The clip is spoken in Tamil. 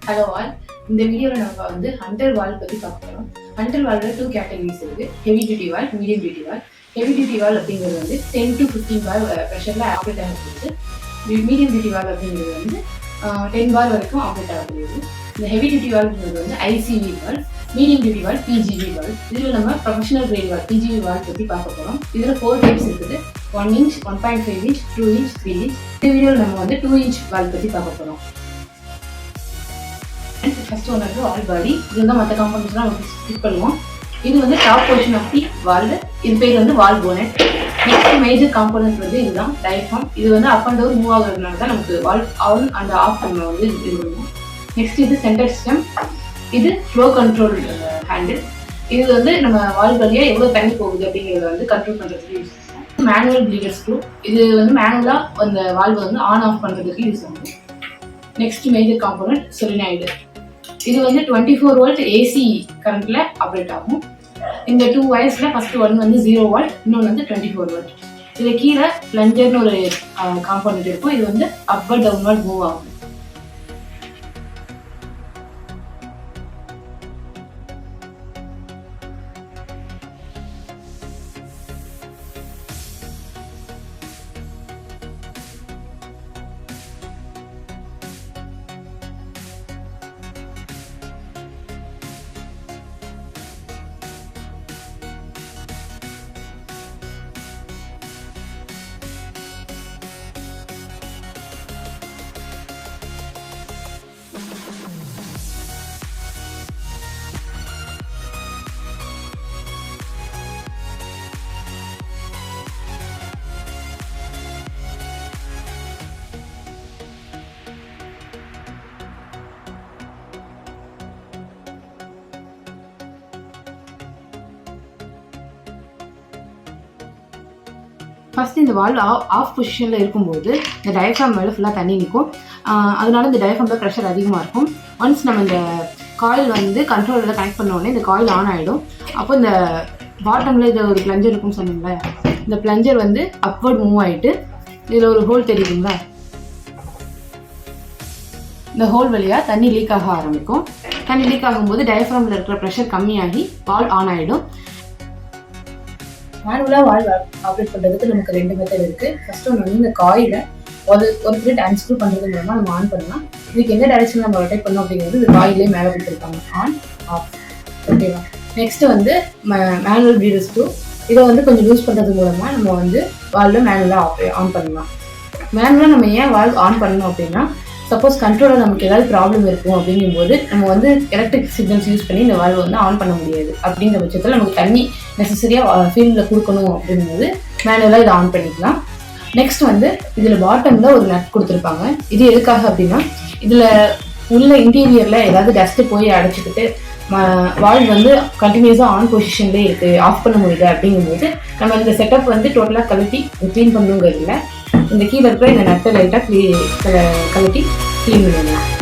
Hello all. இந்த வீடியோவில் நம்ம வந்து ஹண்டர் வால் பற்றி பார்க்க போகிறோம். ஹண்டர் வால்ல 2 கேட்டகரிஸ் இருக்குது. Heavy duty valve, medium duty valve. Heavy duty valve அப்படிங்கிறது வந்து 10 to 15 பார் ப்ரெஷரில் ஆப்ரேட் ஆகக்கூடியது. மீடியம் டியூட்டி வால் அப்படிங்கிறது வந்து 10 பார் வரைக்கும் ஆப்ரேட் ஆகக்கூடியது. இந்த ஹெவி டியூட்டி வால்ங்கிறது வந்து ஐசிவி வால், மீடியம் டியூட்டி வால், பிஜிவி வால். இதில் நம்ம ப்ரொஃபஷனல் கிரேட் வால், பிஜிவி வால் பற்றி பார்க்க போகிறோம். இதில் 4 டைப்ஸ் இருக்குது. 1 inch, 1.5 inch, 2 inch, 3 inch. இந்த வீடியோவில் நம்ம வந்து 2 inch வால் பற்றி பார்க்க போகிறோம். ஃபர்ஸ்ட் ஒன்று வந்து வால் பாடி. இது வந்து மற்ற காம்பவுண்ட்ஸ்லாம் நம்ம ஃபிட் பண்ணுவோம். இது வந்து டாப் போர்ஷன் ஆஃப் தி வால். இது பேர் வந்து வால் போனட். நெக்ஸ்ட் மேஜர் காம்பவுண்ட் வந்து இதுதான் டயஃப்ராம். இது வந்து அப் அண்ட் டவுன் மூவ் ஆகுறதுனால தான் நமக்கு வால் ஆன் அண்ட் ஆஃப் நம்ம வந்து இது பண்ணுவோம். நெக்ஸ்ட் இது சென்டர் சிஸ்டம். இது ஃப்ளோ கண்ட்ரோல் ஹேண்டில். இது வந்து நம்ம வால் வழியாக எவ்வளோ தண்ணி போகுது அப்படிங்கிறத வந்து கண்ட்ரோல் பண்ணுறதுக்கு யூஸ் பண்ணுவோம். Manual pleader screw. இது வந்து மேனுவலாக அந்த வால்வை வந்து ஆன் ஆஃப் பண்ணுறதுக்கு யூஸ் பண்ணுவோம். Next major compound solenoid. இது வந்து 24 வோல்ட் ஏசி கரண்ட்ல ஆப்ரேட் ஆகும். இந்த 2 வயர்ஸ்ல ஃபர்ஸ்ட் ஒன் வந்து 0 வோல்ட், இன்னொன்று வந்து 24 வோல்ட். இது கீழே பிளஞ்சர்னு ஒரு காம்பவுண்ட் இருக்கும். இது வந்து அப்வர்ட் டவுன்வர்ட் மூவ் ஆகும். ஃபர்ஸ்ட் இந்த வால் ஆஃப் பொசிஷனில் இருக்கும்போது இந்த டயஃப்ராம் மேலே ஃபுல்லாக தண்ணி நிற்கும். அதனால இந்த டயஃப்ராமில் ப்ரெஷர் அதிகமாக இருக்கும். ஒன்ஸ் நம்ம இந்த காயில் வந்து கண்ட்ரோலில் கனெக்ட் பண்ண உடனே இந்த காயில் ஆன் ஆகிடும். அப்போ இந்த பாட்டமில் இது ஒரு பிளஞ்சர் இருக்கும்னு சொன்னீங்களே, இந்த பிளஞ்சர் வந்து அப்வர்ட் மூவ் ஆகிட்டு இதில் ஒரு ஹோல் தெரியுதுங்களா, இந்த ஹோல் வழியாக தண்ணி லீக் ஆக ஆரம்பிக்கும். தண்ணி லீக் ஆகும்போது டயஃப்ராமில் இருக்கிற ப்ரெஷர் கம்மியாகி வால் ஆன் ஆகிடும். மேனுவலாக வால் ஆப்ரேட் பண்ணுறதுக்கு நமக்கு 2 மெத்தட் இருக்குது. ஃபர்ஸ்ட் ஒன்று வந்து இந்த காயிலை ஒரு த்ரெட் அன்ஸ்க்ரூ பண்ணுறது மூலமாக நம்ம ஆன் பண்ணலாம். இதுக்கு எந்த டைரக்ஷன் நம்ம ரொட்டேட் பண்ணோம் அப்படிங்கிறது இந்த காயிலே மேலே கொடுத்துருக்காங்க, ஆன் ஆஃப். ஓகேவா? நெக்ஸ்ட் வந்து மேனுவல் ப்ளீடர் ஸ்க்ரூ. இதை வந்து கொஞ்சம் யூஸ் பண்ணுறது மூலமாக நம்ம வந்து வால்வில் மேனுவலாக ஆன் பண்ணலாம். மேனுவலாக நம்ம ஏன் வால் ஆன் பண்ணணும் அப்படின்னா, சப்போஸ் கண்ட்ரோலில் நமக்கு ஏதாவது ப்ராப்ளம் இருக்கும் அப்படிங்கும்போது நம்ம வந்து எலக்ட்ரிக் சிக்னல்ஸ் யூஸ் பண்ணி இந்த வால்வை வந்து ஆன் பண்ண முடியாது. அப்படிங்கிற பட்சத்தில் நமக்கு தண்ணி நெசசரியாக ஃபீல்டில் கொடுக்கணும் அப்படிங்கும்போது மேனுவலாக இதை ஆன் பண்ணிக்கலாம். நெக்ஸ்ட் வந்து இதில் பாட்டமில் ஒரு நட் கொடுத்துருப்பாங்க. இது எதுக்காக அப்படின்னா, இதில் உள்ள இன்டீரியரில் ஏதாவது டஸ்ட்டு போய் அடைச்சிக்கிட்டு வால்வ் வந்து கண்டினியூஸாக ஆன் பொசிஷன்லேயே இருக்குது, ஆஃப் பண்ண முடியல அப்படிங்கும்போது நம்ம இந்த செட்டப் வந்து டோட்டலாக கழட்டி க்ளீன் பண்ணுங்கிறதுல இந்த கீழே இருக்கிற இந்த நட்டை லைட்டாக கழட்டி க்ளீன் பண்ணிடலாம்.